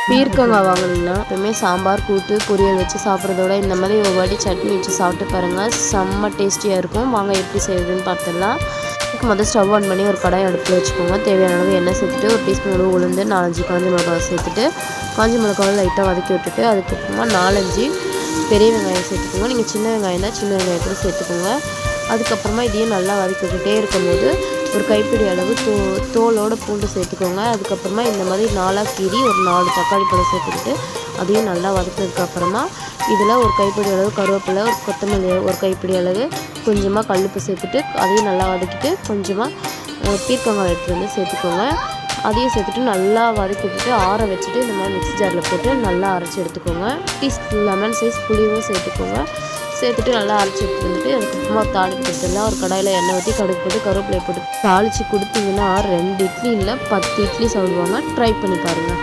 பீர்க்கங்காய் வாங்கினீங்கன்னா எப்பவுமே சாம்பார் கூட்டு பொரியல் வச்சு சாப்பிட்றதோட இந்த மாதிரி ஒரு வாட்டி சட்னி வச்சு சாப்பிட்டு பாருங்கள், செம்ம டேஸ்டியாக இருக்கும். வாங்க எப்படி செய்யுதுன்னு பார்த்துடலாம். முதல் ஸ்டவ் ஆன் பண்ணி ஒரு கடாய் அடுப்பில் வச்சுக்கோங்க. தேவையான அளவு எண்ணெய் சேர்த்துட்டு ஒரு டீஸ்பூன் அளவு உளுந்து 4-5 காஞ்ச மிளகாய் சேர்த்துட்டு காஞ்ச மிளகாவை லைட்டாக வதக்கி விட்டுட்டு அதுக்கப்புறமா 4-5 பெரிய வெங்காயம் சேர்த்துக்கோங்க. நீங்கள் சின்ன வெங்காயம் தான் சின்ன வெங்காயம் கூட சேர்த்துக்கோங்க. அதுக்கப்புறமா இதையும் நல்லா வதக்கி விட்டுட்டே இருக்கும்போது ஒரு கைப்பிடி அளவு தோலோட பூண்டு சேர்த்துக்கோங்க. அதுக்கப்புறமா இந்த மாதிரி 4 கீரி ஒரு 4 தக்காளி பழம் சேர்த்துக்கிட்டு அதையும் நல்லா வதக்கினதுக்கப்புறமா இதில் ஒரு கைப்பிடி அளவு கருவேப்பிலை, ஒரு கொத்தமல்லி ஒரு கைப்பிடி அளவு, கொஞ்சமாக கல்லுப்பு சேர்த்துட்டு அதையும் நல்லா வதக்கிட்டு கொஞ்சமாக பீர்க்கங்காய் எடுத்துகிட்டு வந்து சேர்த்துக்கோங்க. அதையும் சேர்த்துட்டு நல்லா வதக்கி விட்டுட்டு ஆற வச்சுட்டு இந்த மாதிரி மிக்ஸி ஜாரில் போட்டு நல்லா அரைச்சி எடுத்துக்கோங்க. லெமன் சைஸ் புளியும் சேர்த்துக்கோங்க. சேர்த்துட்டு நல்லா அரைச்சி எடுத்துட்டு வந்துட்டு அதுக்கப்புறமா தாளிப்பு கொடுத்துடலாம். ஒரு கடாயில் எண்ணெய் ஊற்றி கடுகு போட்டு கருவேப்பிலையை போட்டு தாளித்து கொடுத்தீங்கன்னா 2 இட்லி இல்லை 10 இட்லி சாப்பிடுவாங்க. ட்ரை பண்ணி பாருங்கள்.